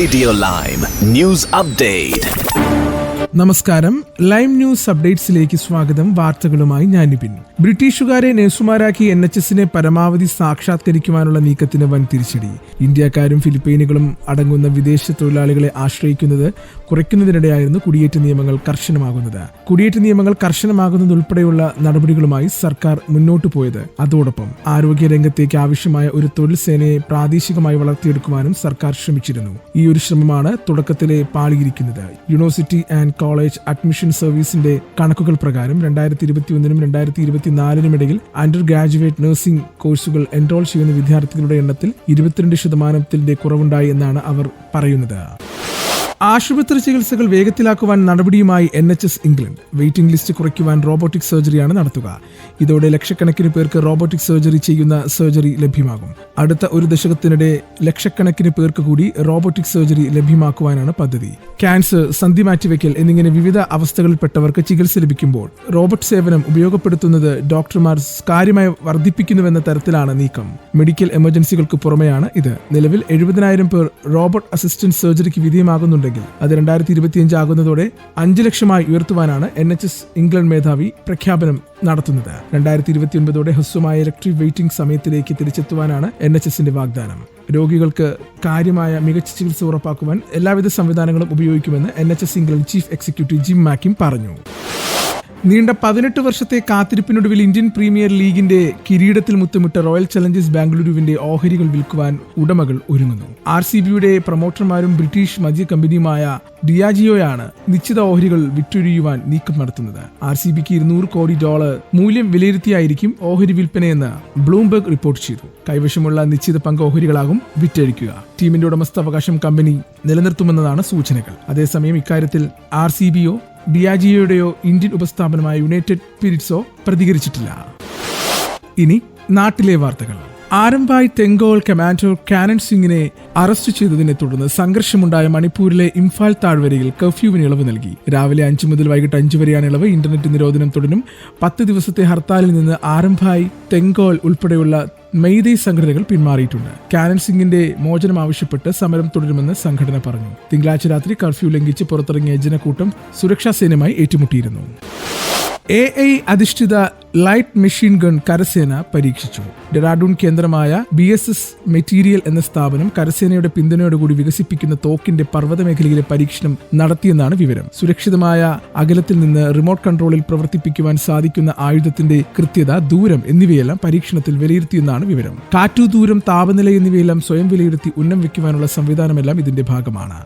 Radio Lime News Update. നമസ്കാരം, lime news അപ്ഡേറ്റ്സിലേക്ക് സ്വാഗതം. വാർത്തകളുമായി ഞാൻ നിപിൻ. ബ്രിട്ടീഷുകാരെ നഴ്സുമാരാക്കി NHSനെ പരമാവധി സാക്ഷാത്കരിക്കുവാനുള്ള നീക്കത്തിന് വൻ തിരിച്ചടി. ഇന്ത്യക്കാരും ഫിലിപ്പീനുകളും അടങ്ങുന്ന വിദേശ തൊഴിലാളികളെ ആശ്രയിക്കുന്നത് കുറയ്ക്കുന്നതിനിടെയായിരുന്നു കുടിയേറ്റ നിയമങ്ങൾ കർശനമാകുന്നത്. കുടിയേറ്റ നിയമങ്ങൾ കർശനമാകുന്നതുൾപ്പെടെയുള്ള നടപടികളുമായി സർക്കാർ മുന്നോട്ടു പോയത്. അതോടൊപ്പം ആരോഗ്യ രംഗത്തേക്ക് ആവശ്യമായ ഒരു തൊഴിൽ സേനയെ പ്രാദേശികമായി വളർത്തിയെടുക്കുവാനും സർക്കാർ ശ്രമിച്ചിരുന്നു. ഈ ഒരു ശ്രമമാണ് തുടക്കത്തിലെ പാളിയിരിക്കുന്നത്. യൂണിവേഴ്സിറ്റി ആൻഡ് കോളേജ് അഡ്മിഷൻ സർവീസിന്റെ കണക്കുകൾ പ്രകാരം 2021-നും 2024-നും ഇടയിൽ അണ്ടർ ഗ്രാജുവേറ്റ് നഴ്സിംഗ് കോഴ്സുകൾ എൻറോൾ ചെയ്യുന്ന വിദ്യാർത്ഥികളുടെ എണ്ണത്തിൽ 22% കുറവുണ്ടായി എന്നാണ് അവർ പറയുന്നത്. ആശുപത്രി ചികിത്സകൾ വേഗത്തിലാക്കുവാൻ നടപടിയുമായി NHS ഇംഗ്ലണ്ട്. വെയിറ്റിംഗ് ലിസ്റ്റ് കുറയ്ക്കുവാൻ റോബോട്ടിക് സർജറിയാണ് നടത്തുക. ഇതോടെ ലക്ഷക്കണക്കിന് പേർക്ക് റോബോട്ടിക് സർജറി ചെയ്യുന്ന സർജറി ലഭ്യമാകും. അടുത്ത ഒരു ദശകത്തിനിടെ ലക്ഷക്കണക്കിന് പേർക്ക് കൂടി റോബോട്ടിക് സർജറി ലഭ്യമാക്കുവാനാണ് പദ്ധതി. ക്യാൻസർ, സന്ധി മാറ്റിവെക്കൽ എന്നിങ്ങനെ വിവിധ അവസ്ഥകളിൽപ്പെട്ടവർക്ക് ചികിത്സ ലഭിക്കുമ്പോൾ റോബോട്ട് സേവനം ഉപയോഗപ്പെടുത്തുന്നത് ഡോക്ടർമാർ കാര്യമായി വർദ്ധിപ്പിക്കുന്നുവെന്ന തരത്തിലാണ് നീക്കം. മെഡിക്കൽ എമർജൻസികൾക്ക് പുറമെയാണ് ഇത്. നിലവിൽ 70,000 പേർ റോബോട്ട് അസിസ്റ്റന്റ് സർജറിക്ക് വിധേയമാകുന്നുണ്ടെങ്കിൽ അത് 2025 ആകുന്നതോടെ 5 ലക്ഷമായി ഉയർത്തുവാനാണ് NHS ഇംഗ്ലണ്ട് മേധാവി പ്രഖ്യാപനം നടത്തുന്നത്. 2029ഓടെ ഹ്രസ്വമായ ഇലക്ട്രിക് വെയിറ്റിംഗ് സമയത്തിലേക്ക് തിരിച്ചെത്തുവാനാണ് NHSന്റെ വാഗ്ദാനം. രോഗികൾക്ക് കാര്യമായ മികച്ച ചികിത്സ ഉറപ്പാക്കുവാൻ എല്ലാവിധ സംവിധാനങ്ങളും ഉപയോഗിക്കുമെന്ന് NHS England chief executive Jim മാക്കിം പറഞ്ഞു. നീണ്ട 18 വർഷത്തെ കാത്തിരിപ്പിനൊടുവിൽ ഇന്ത്യൻ പ്രീമിയർ ലീഗിന്റെ കിരീടത്തിൽ മുത്തമിട്ട റോയൽ ചലഞ്ചേഴ്സ് ബാംഗ്ലൂരുവിന്റെ ഓഹരികൾ വിൽക്കുവാൻ ഉടമകൾ ഒരുങ്ങുന്നു. RCBയുടെ പ്രൊമോട്ടർമാരും ബ്രിട്ടീഷ് മദ്യ കമ്പനിയുമായ ഡിയാജിയോയാണ് നിശ്ചിത ഓഹരികൾ വിറ്റൊഴിയുവാൻ നീക്കം നടത്തുന്നത്. RCBക്ക് $200 കോടി മൂല്യം വിലയിരുത്തിയായിരിക്കും ഓഹരി വിൽപ്പനയെന്ന് ബ്ലൂംബെർഗ് റിപ്പോർട്ട് ചെയ്തു. കൈവശമുള്ള നിശ്ചിത പങ്ക് ഓഹരികളാകും വിറ്റഴിക്കുക. ടീമിന്റെ ഉടമസ്ഥാവകാശം കമ്പനി നിലനിർത്തുമെന്നതാണ് സൂചനകൾ. അതേസമയം ഇക്കാര്യത്തിൽ RCBയോ ഡിയാജിയോയുടെയോ ഇന്ത്യൻ ഉപസ്ഥാപനമായ യുണൈറ്റഡ് സ്പിരിറ്റ്സോ പ്രതികരിച്ചിട്ടില്ല. ഇനി നാട്ടിലെ വാർത്തകൾ. ആരംഭായ് തെങ്കോൾ കമാൻഡർ കാനൻ സിംഗിനെ അറസ്റ്റ് ചെയ്തതിനെ തുടർന്ന് സംഘർഷമുണ്ടായ മണിപ്പൂരിലെ ഇംഫാൽ താഴ്വരയിൽ കർഫ്യൂവിന് ഇളവ് നൽകി. രാവിലെ 5 മുതൽ വൈകിട്ട് 5 വരെയാണ് ഇളവ്. ഇന്റർനെറ്റ് നിരോധനം തുടരും. 10 ദിവസത്തെ ഹർത്താലിൽ നിന്ന് ആരംഭായ് തെങ്കോൾ ഉൾപ്പെടെയുള്ള മെയ്തൈ സംഘടനകൾ പിന്മാറിയിട്ടുണ്ട്. കാനൻ സിംഗിന്റെ മോചനം ആവശ്യപ്പെട്ട് സമരം തുടരുമെന്ന് സംഘടന പറഞ്ഞു. തിങ്കളാഴ്ച രാത്രി കർഫ്യൂ ലംഘിച്ച് പുറത്തിറങ്ങിയ ജനക്കൂട്ടം സുരക്ഷാ സേനയുമായി ഏറ്റുമുട്ടിയിരുന്നു. AI അധിഷ്ഠിത ലൈറ്റ് മെഷീൻ ഗൺ കരസേന പരീക്ഷിച്ചു. ഡെറാഡൂൺ കേന്ദ്രമായ BSS മെറ്റീരിയൽ എന്ന സ്ഥാപനം കരസേനയുടെ പിന്തുണയോടുകൂടി വികസിപ്പിക്കുന്ന തോക്കിന്റെ പർവ്വത മേഖലയിലെ പരീക്ഷണം നടത്തിയെന്നാണ് വിവരം. സുരക്ഷിതമായ അകലത്തിൽ നിന്ന് റിമോട്ട് കൺട്രോളിൽ പ്രവർത്തിപ്പിക്കുവാൻ സാധിക്കുന്ന ആയുധത്തിന്റെ കൃത്യത, ദൂരം എന്നിവയെല്ലാം പരീക്ഷണത്തിൽ വിലയിരുത്തിയെന്നാണ് വിവരം. കാറ്റു, ദൂരം, താപനില എന്നിവയെല്ലാം സ്വയം വിലയിരുത്തി ഉന്നം വയ്ക്കുവാനുള്ള സംവിധാനമെല്ലാം ഇതിന്റെ ഭാഗമാണ്.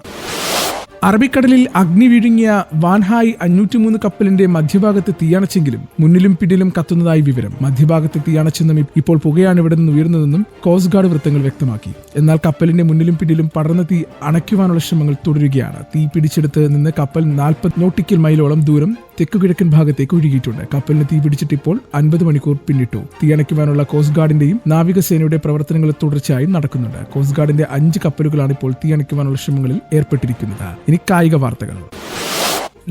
അറബിക്കടലിൽ അഗ്നി വിഴുങ്ങിയ വാൻഹായ് 503 കപ്പലിന്റെ മധ്യഭാഗത്ത് തീയണച്ചെങ്കിലും മുന്നിലും പിന്നിലും കത്തുന്നതായി വിവരം. മധ്യഭാഗത്ത് തീയണച്ചെന്നും ഇപ്പോൾ പുകയാണ് ഇവിടെ നിന്ന് ഉയർന്നതെന്നും കോസ്റ്റ് ഗാർഡ് വൃത്തങ്ങൾ വ്യക്തമാക്കി. എന്നാൽ കപ്പലിന്റെ മുന്നിലും പിന്നിലും പടർന്ന തീ അണയ്ക്കുവാനുള്ള ശ്രമങ്ങൾ തുടരുകയാണ്. തീ പിടിച്ചെടുത്ത് നിന്ന് കപ്പൽ 40 നോട്ടിക്കൽ മൈലോളം ദൂരം തെക്കുകിഴക്കൻ ഭാഗത്തേക്ക് ഒഴുകിയിട്ടുണ്ട്. കപ്പലിന് തീ പിടിച്ചിട്ട് ഇപ്പോൾ 50 മണിക്കൂർ പിന്നിട്ടു. തീയണയ്ക്കുവാനുള്ള കോസ്റ്റ് ഗാർഡിന്റെയും നാവികസേനയുടെ പ്രവർത്തനങ്ങൾ തുടർച്ചയായും നടക്കുന്നുണ്ട്. കോസ്റ്റ് ഗാർഡിന്റെ 5 കപ്പലുകളാണ് ഇപ്പോൾ തീയണയ്ക്കുവാനുള്ള ശ്രമങ്ങളിൽ ഏർപ്പെട്ടിരിക്കുന്നത്. ഇനി കായിക വാർത്തകൾ.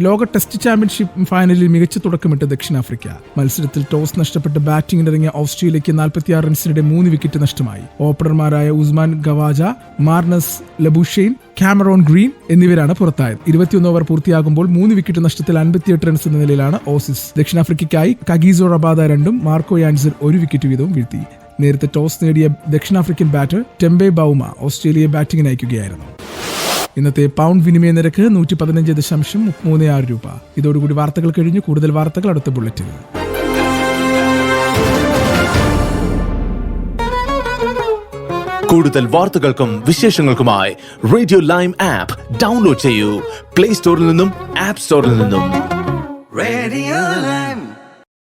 ലോക ടെസ്റ്റ് ചാമ്പ്യൻഷിപ്പ് ഫൈനലിൽ മികച്ച തുടക്കമിട്ട് ദക്ഷിണാഫ്രിക്ക. മത്സരത്തിൽ ടോസ് നഷ്ടപ്പെട്ട് ബാറ്റിംഗിനിറങ്ങിയ ഓസ്ട്രേലിയയ്ക്ക് 46 റൺസിനിടെ 3 വിക്കറ്റ് നഷ്ടമായി. ഓപ്പണർമാരായ Usman Khawaja, Marnus Labuschagne, Cameron Green എന്നിവരാണ് പുറത്തായത്. 21 ഓവർ പൂർത്തിയാകുമ്പോൾ 3 വിക്കറ്റ് നഷ്ടത്തിൽ 58 റൺസ് എന്ന നിലയിലാണ് ഓസീസ്. ദക്ഷിണാഫ്രിക്കയ്ക്കായി കഗീസോ റബാദ 2ഉം മാർക്കോ യാൻസർ 1 വിക്കറ്റ് വീതവും വീഴ്ത്തി. നേരത്തെ ടോസ് നേടിയ ദക്ഷിണാഫ്രിക്കൻ ബാറ്റർ ടെംബെ ബൗമ ഓസ്ട്രേലിയയെ ബാറ്റിംഗിന് അയക്കുകയായിരുന്നു. ഇന്നത്തെ പൗണ്ട് വിനിമയ നിരക്ക് 115.36 രൂപ. ഇതോടുകൂടി വാർത്തകൾ കഴിഞ്ഞു. കൂടുതൽ വാർത്തകൾ അടുത്ത ബുള്ളറ്റിൽ. കൂടുതൽ വാർത്തകൾക്കും വിശേഷങ്ങൾക്കുമായി റേഡിയോ ലൈം ആപ്പ് ഡൗൺലോഡ് ചെയ്യൂ. പ്ലേ സ്റ്റോറിൽ നിന്നും ആപ്പ് സ്റ്റോറിൽ നിന്നും. Radio Lime.